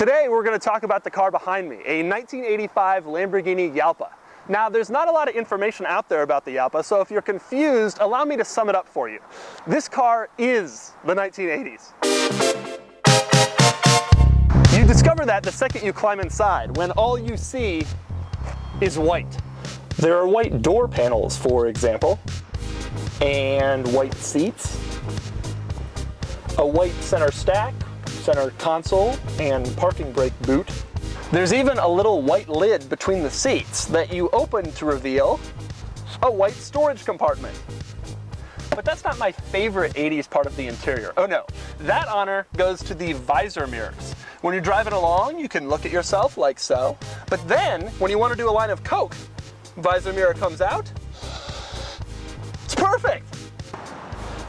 Today we're going to talk about the car behind me, a 1985 Lamborghini Jalpa. Now there's not a lot of information out there about the Jalpa, so if you're confused, allow me to sum it up for you. This car is the 1980s. You discover that the second you climb inside, when all you see is white. There are white door panels, for example, and white seats, a white center stack, center console, and parking brake boot. There's even a little white lid between the seats that you open to reveal a white storage compartment. But that's not my favorite 80s part of the interior. Oh no, that honor goes to the visor mirrors. When you're driving along, you can look at yourself like so, but then when you want to do a line of coke, visor mirror comes out. It's perfect!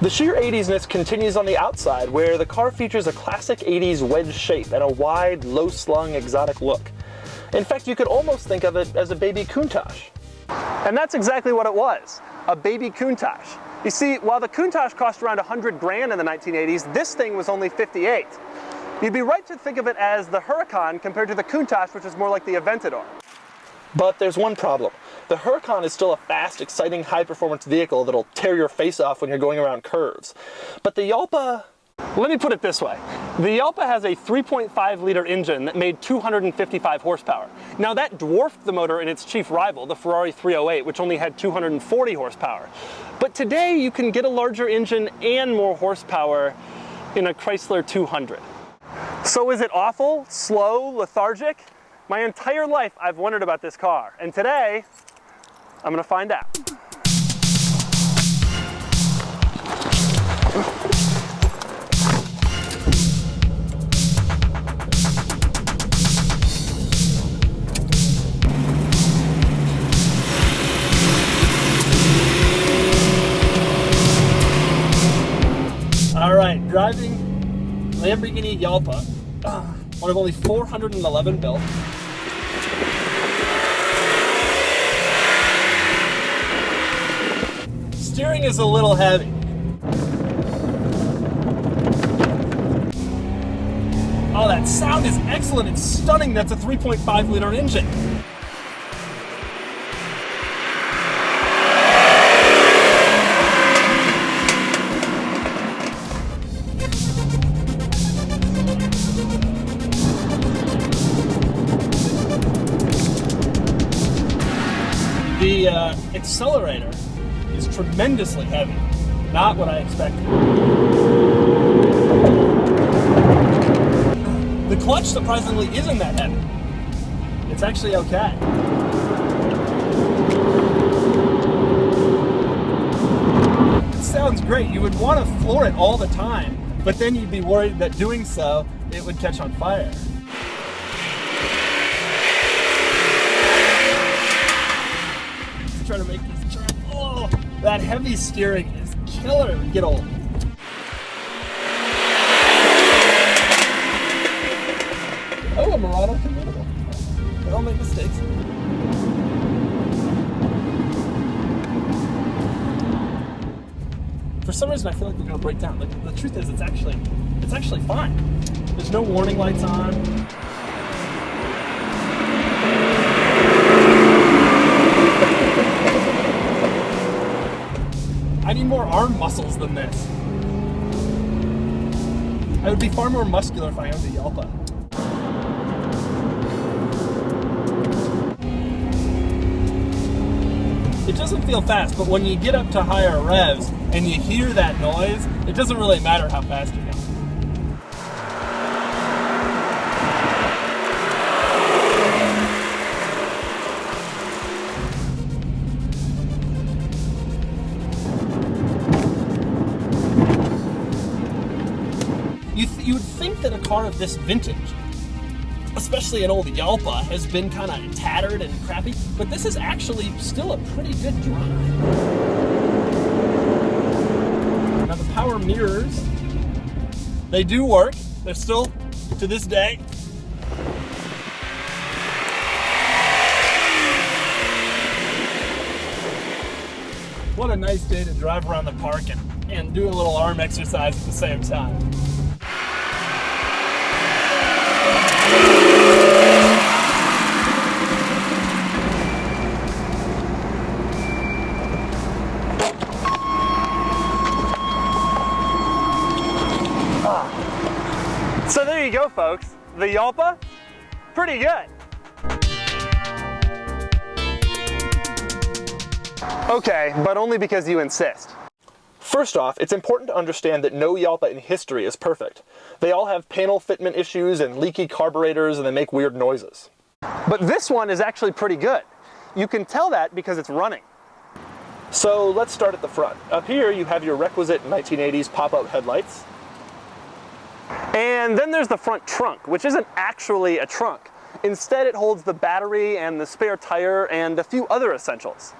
The sheer 80s-ness continues on the outside, where the car features a classic 80s wedge shape and a wide, low-slung, exotic look. In fact, you could almost think of it as a baby Countach. And that's exactly what it was, a baby Countach. You see, while the Countach cost around 100 grand in the 1980s, this thing was only 58. You'd be right to think of it as the Huracan compared to the Countach, which is more like the Aventador. But there's one problem. The Huracan is still a fast, exciting, high-performance vehicle that'll tear your face off when you're going around curves. But the Jalpa... Let me put it this way. The Jalpa has a 3.5-liter engine that made 255 horsepower. Now that dwarfed the motor in its chief rival, the Ferrari 308, which only had 240 horsepower. But today you can get a larger engine and more horsepower in a Chrysler 200. So is it awful, slow, lethargic? My entire life I've wondered about this car, and today I'm gonna find out. All right, driving Lamborghini Jalpa, one of only 411 built. Steering is a little heavy. Oh, that sound is excellent. It's stunning. That's a 3.5-liter engine. The Accelerator is tremendously heavy. Not what I expected. The clutch surprisingly isn't that heavy. It's actually okay. It sounds great. You would want to floor it all the time, but then you'd be worried that doing so, it would catch on fire. Try to make these turns. Oh, that heavy steering is killer. It would get old. Oh, a Murcielago convertible. They all make mistakes. For some reason, I feel like they're gonna break down. Like, the truth is, it's actually fine. There's no warning lights on. I need more arm muscles than this. I would be far more muscular if I owned a Jalpa. It doesn't feel fast, but when you get up to higher revs and you hear that noise, it doesn't really matter how fast you go. You would think that a car of this vintage, especially an old Jalpa, has been kind of tattered and crappy, but this is actually still a pretty good drive. Now the power mirrors, they do work. They're still, to this day, what a nice day to drive around the park and do a little arm exercise at the same time. the Jalpa? Pretty good. Okay, but only because you insist. First off, it's important to understand that no Jalpa in history is perfect. They all have panel fitment issues and leaky carburetors, and they make weird noises. But this one is actually pretty good. You can tell that because it's running. So let's start at the front. Up here you have your requisite 1980s pop-up headlights. And then there's the front trunk, which isn't actually a trunk. Instead, it holds the battery and the spare tire and a few other essentials.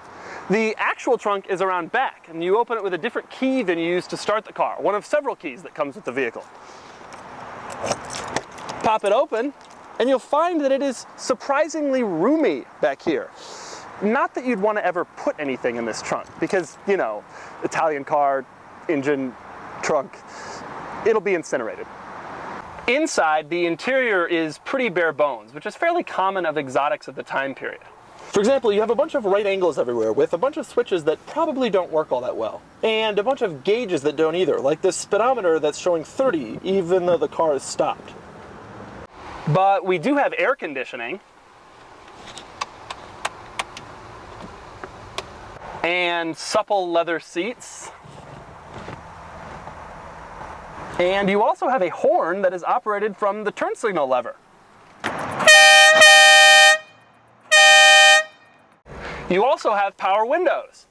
The actual trunk is around back, and you open it with a different key than you use to start the car, one of several keys that comes with the vehicle. Pop it open, and you'll find that it is surprisingly roomy back here. Not that you'd want to ever put anything in this trunk, because, you know, Italian car, engine, trunk, it'll be incinerated. Inside, the interior is pretty bare bones, which is fairly common of exotics of the time period. For example, you have a bunch of right angles everywhere with a bunch of switches that probably don't work all that well. And a bunch of gauges that don't either, like this speedometer that's showing 30 even though the car is stopped. But we do have air conditioning. And supple leather seats. And you also have a horn that is operated from the turn signal lever. You also have power windows.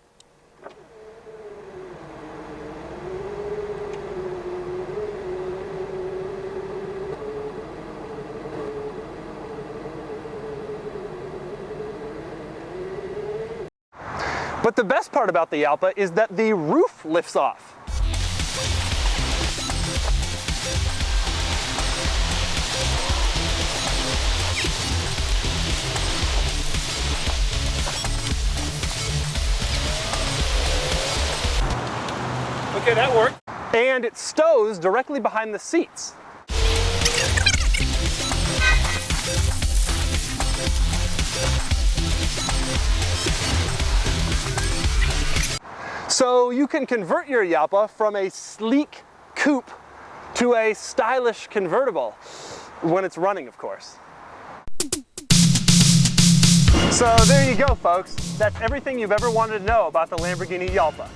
But the best part about the Jalpa is that the roof lifts off. Okay, that worked. And it stows directly behind the seats. So you can convert your Jalpa from a sleek coupe to a stylish convertible, when it's running, of course. So there you go, folks. That's everything you've ever wanted to know about the Lamborghini Jalpa.